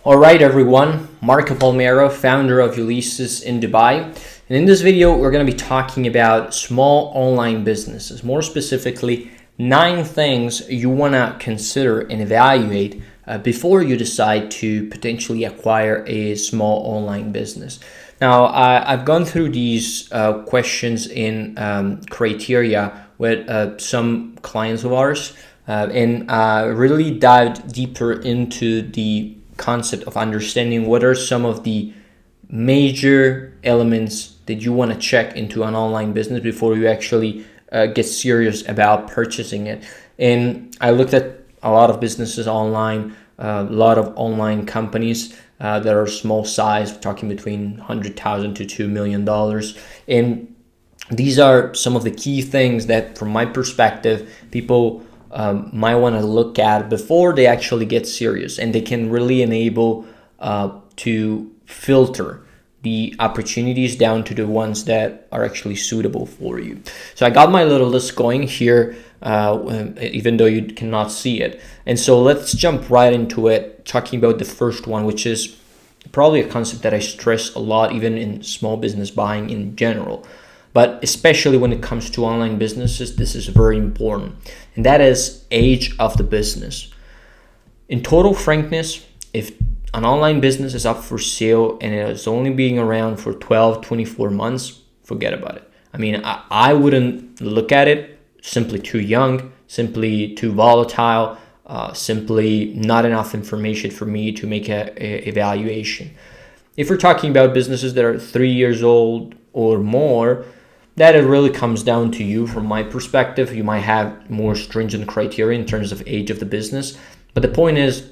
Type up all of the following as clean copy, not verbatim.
All right, everyone, Marco Palmero, founder of Ulysses in Dubai. And in this video, we're going to be talking about small online businesses, more specifically, 9 things you want to consider and evaluate before you decide to potentially acquire a small online business. Now, I've gone through these questions in criteria with some clients of ours and really dived deeper into the concept of understanding what are some of the major elements that you want to check into an online business before you actually get serious about purchasing it. And I looked at a lot of businesses online, a lot of online companies that are small size, talking between $100,000 to $2 million. And these are some of the key things that, from my perspective, people might want to look at before they actually get serious, and they can really enable to filter the opportunities down to the ones that are actually suitable for you. So I got my little list going here, even though you cannot see it. And so let's jump right into it, talking about the first one, which is probably a concept that I stress a lot, even in small business buying in general. But especially when it comes to online businesses, this is very important. And that is age of the business. In total frankness, if an online business is up for sale and it is only being around for 12, 24 months, forget about it. I mean, I wouldn't look at it. Simply too young, simply too volatile, simply not enough information for me to make a evaluation. If we're talking about businesses that are 3 years old or more, that it really comes down to you. From my perspective, you might have more stringent criteria in terms of age of the business. But the point is,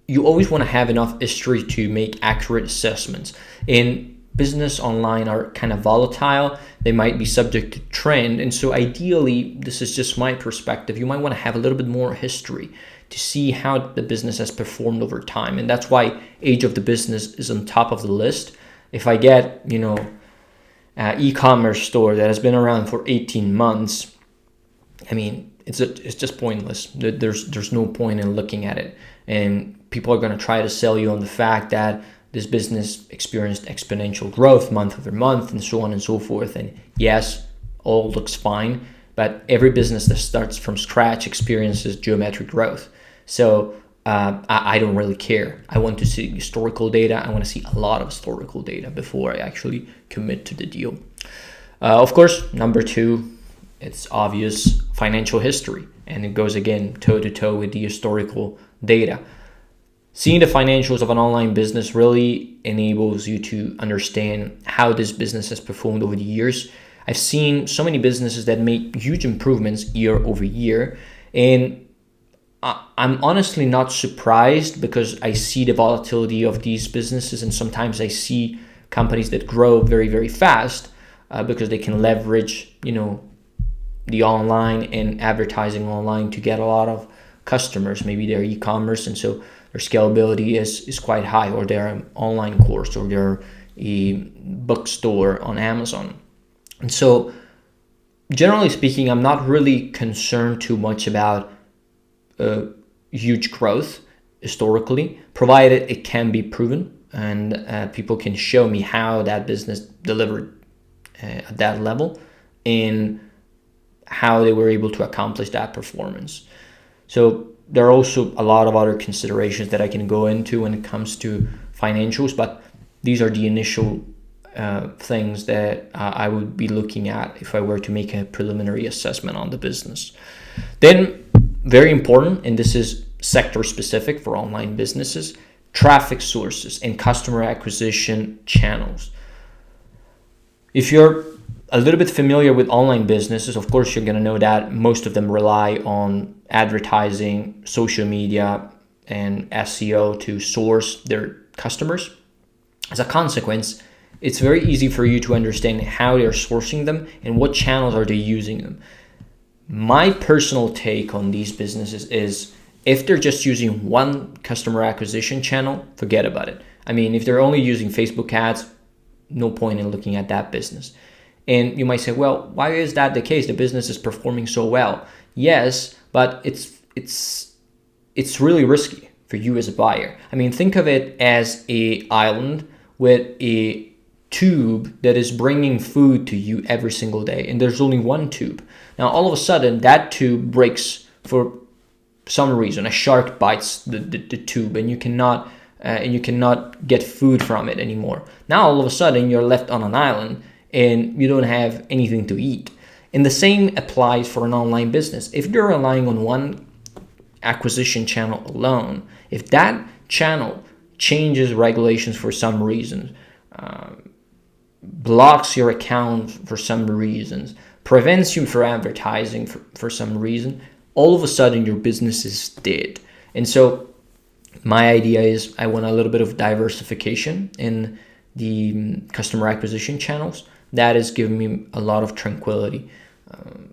you always want to have enough history to make accurate assessments. In business online are kind of volatile. They might be subject to trend. And so ideally, this is just my perspective, you might want to have a little bit more history to see how the business has performed over time. And that's why age of the business is on top of the list. If I get, e-commerce store that has been around for 18 months, I mean, it's just pointless. There's no point in looking at it. And people are going to try to sell you on the fact that this business experienced exponential growth month over month and so on and so forth. And yes, all looks fine, but every business that starts from scratch experiences geometric growth. So I don't really care. I want to see historical data. I want to see a lot of historical data before I actually commit to the deal. Of course, number 2, it's obvious, financial history. And it goes again toe to toe with the historical data. Seeing the financials of an online business really enables you to understand how this business has performed over the years. I've seen so many businesses that make huge improvements year over year. And I'm honestly not surprised, because I see the volatility of these businesses, and sometimes I see companies that grow very, very fast because they can leverage, the online and advertising online to get a lot of customers. Maybe they're e-commerce, and so their scalability is quite high, or they're an online course, or they're a bookstore on Amazon. And so generally speaking, I'm not really concerned too much about huge growth historically, provided it can be proven and people can show me how that business delivered at that level and how they were able to accomplish that performance. So there are also a lot of other considerations that I can go into when it comes to financials, but these are the initial things that I would be looking at if I were to make a preliminary assessment on the business. Then, very important, and this is sector specific for online businesses, traffic sources and customer acquisition channels. If you're a little bit familiar with online businesses, of course, you're going to know that most of them rely on advertising, social media, and SEO to source their customers. As a consequence, it's very easy for you to understand how they're sourcing them and what channels are they using them. My personal take on these businesses is, if they're just using one customer acquisition channel, forget about it. I mean, if they're only using Facebook ads, no point in looking at that business. And you might say, well, why is that the case? The business is performing so well. Yes, but it's really risky. for you as a buyer. I mean, think of it as a island with a tube that is bringing food to you every single day, and there's only one tube. Now, all of a sudden, that tube breaks for some reason. A shark bites the tube, and you cannot get food from it anymore. Now, all of a sudden, you're left on an island, and you don't have anything to eat. And the same applies for an online business. If you're relying on one acquisition channel alone, if that channel changes regulations for some reason, blocks your account for some reasons, prevents you from advertising for some reason, all of a sudden your business is dead. And so my idea is I want a little bit of diversification in the customer acquisition channels. That is giving me a lot of tranquility.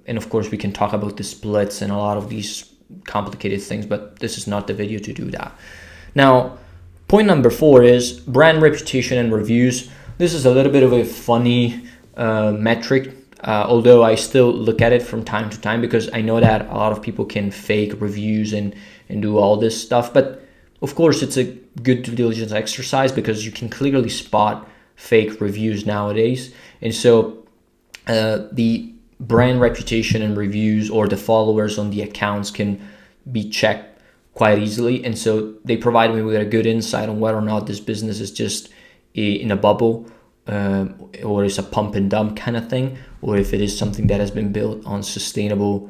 And of course, we can talk about the splits and a lot of these complicated things, but this is not the video to do that. Now, point number 4 is brand reputation and reviews. This is a little bit of a funny metric, although I still look at it from time to time because I know that a lot of people can fake reviews and do all this stuff. But of course, it's a good due diligence exercise because you can clearly spot fake reviews nowadays. And so the brand reputation and reviews, or the followers on the accounts, can be checked quite easily. And so they provide me with a good insight on whether or not this business is just in a bubble, or it's a pump and dump kind of thing, or if it is something that has been built on sustainable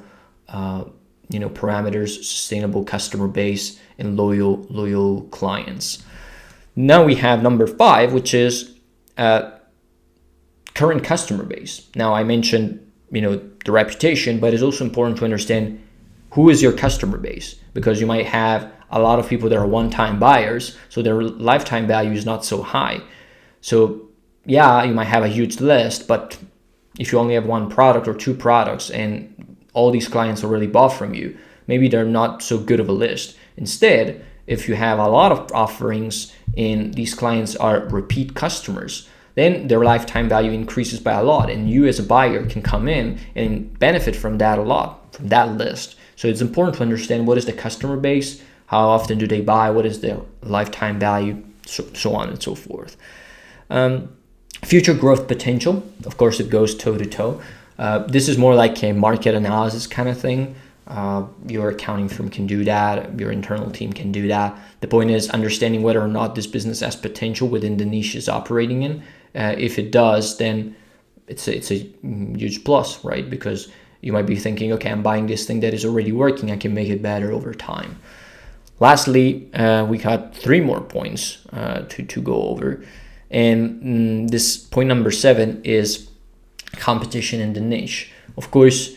parameters, sustainable customer base, and loyal clients. Now we have number 5, which is current customer base. Now I mentioned the reputation, but it's also important to understand who is your customer base, because you might have a lot of people that are one-time buyers, so their lifetime value is not so high. So yeah, you might have a huge list, but if you only have one product or 2 products and all these clients already bought from you, maybe they're not so good of a list. Instead, if you have a lot of offerings and these clients are repeat customers, then their lifetime value increases by a lot, and you as a buyer can come in and benefit from that a lot, from that list. So it's important to understand what is the customer base, how often do they buy, what is their lifetime value, so on and so forth. Future growth potential, of course, it goes toe to toe. This is more like a market analysis kind of thing. Your accounting firm can do that. Your internal team can do that. The point is understanding whether or not this business has potential within the niche it's operating in. If it does, then it's a huge plus, right? Because you might be thinking, okay, I'm buying this thing that is already working. I can make it better over time. Lastly, we got 3 more points to go over. And this point number 7 is competition in the niche. Of course,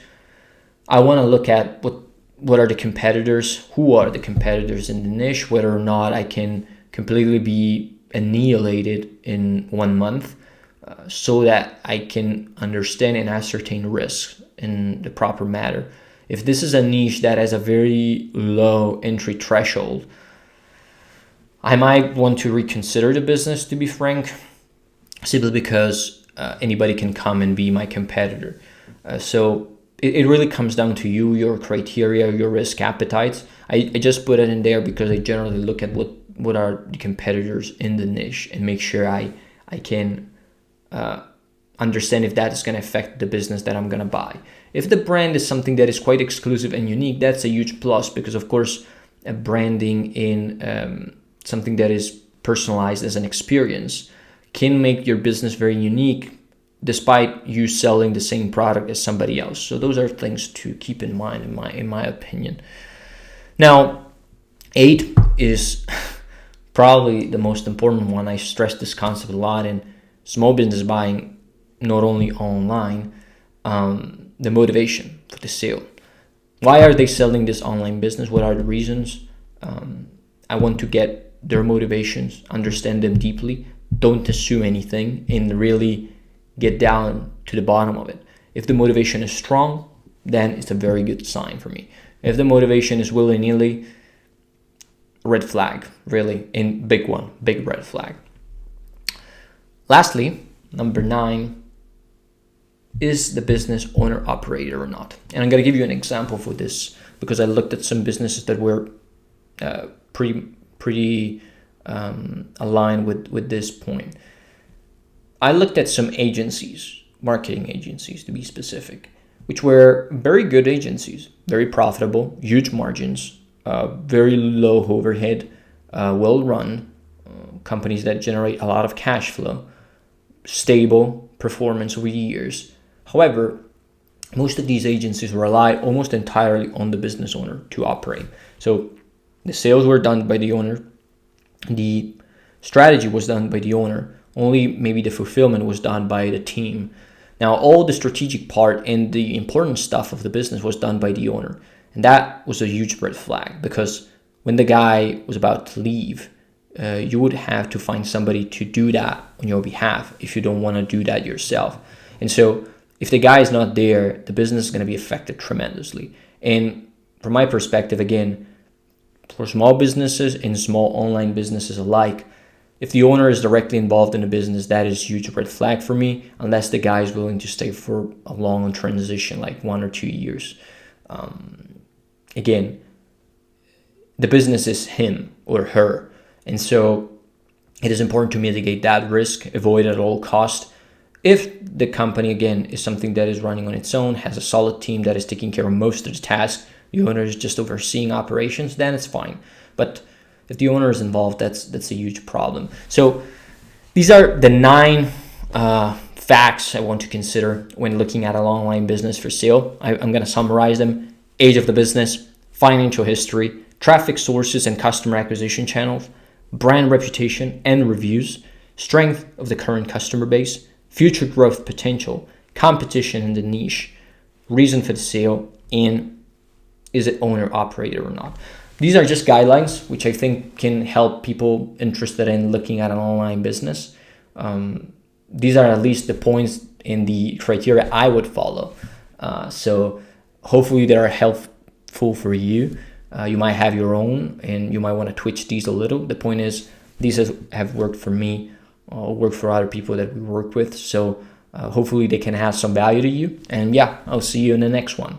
I want to look at what are the competitors, who are the competitors in the niche, whether or not I can completely be annihilated in 1 month, so that I can understand and ascertain risks in the proper manner. If this is a niche that has a very low entry threshold, I might want to reconsider the business, to be frank, simply because anybody can come and be my competitor. So it really comes down to you, your criteria, your risk appetites. I just put it in there because I generally look at what are the competitors in the niche and make sure I can understand if that is going to affect the business that I'm going to buy. If the brand is something that is quite exclusive and unique, that's a huge plus, because of course branding in something that is personalized as an experience can make your business very unique, despite you selling the same product as somebody else. So those are things to keep in mind, in my opinion. Now, 8 is probably the most important one. I stress this concept a lot in small business buying, not only online, the motivation for the sale. Why are they selling this online business? What are the reasons? I want to get their motivations, understand them deeply, don't assume anything, and really get down to the bottom of it. If the motivation is strong, then it's a very good sign for me. If the motivation is willy-nilly, red flag, really, and big red flag. Lastly, number 9, is the business owner operator or not? And I'm going to give you an example for this because I looked at some businesses that were pretty pretty aligned with this point. I looked at some agencies, marketing agencies to be specific, which were very good agencies, very profitable, huge margins, very low overhead, well run, companies that generate a lot of cash flow, stable performance over years. However, most of these agencies rely almost entirely on the business owner to operate. So the sales were done by the owner, the strategy was done by the owner, only maybe the fulfillment was done by the team. Now, all the strategic part and the important stuff of the business was done by the owner. And that was a huge red flag, because when the guy was about to leave, you would have to find somebody to do that on your behalf if you don't want to do that yourself. And so if the guy is not there, the business is going to be affected tremendously. And from my perspective, again, for small businesses and small online businesses alike, if the owner is directly involved in the business, that is a huge red flag for me, unless the guy is willing to stay for a long transition, like 1 or 2 years. Again, the business is him or her. And so it is important to mitigate that risk, avoid at all cost. If the company, again, is something that is running on its own, has a solid team that is taking care of most of the tasks, the owner is just overseeing operations, then it's fine. But if the owner is involved, that's a huge problem. So these are the 9 facts I want to consider when looking at an online business for sale. I'm going to summarize them. Age of the business, financial history, traffic sources and customer acquisition channels, brand reputation and reviews, strength of the current customer base, future growth potential, competition in the niche, reason for the sale, and is it owner operated or not. These are just guidelines which I think can help people interested in looking at an online business. These are at least the points in the criteria I would follow. So hopefully they are helpful for you. You might have your own and you might want to twitch these a little. The point is, these have worked for me, worked for other people that we work with. So hopefully they can have some value to you. And yeah, I'll see you in the next one.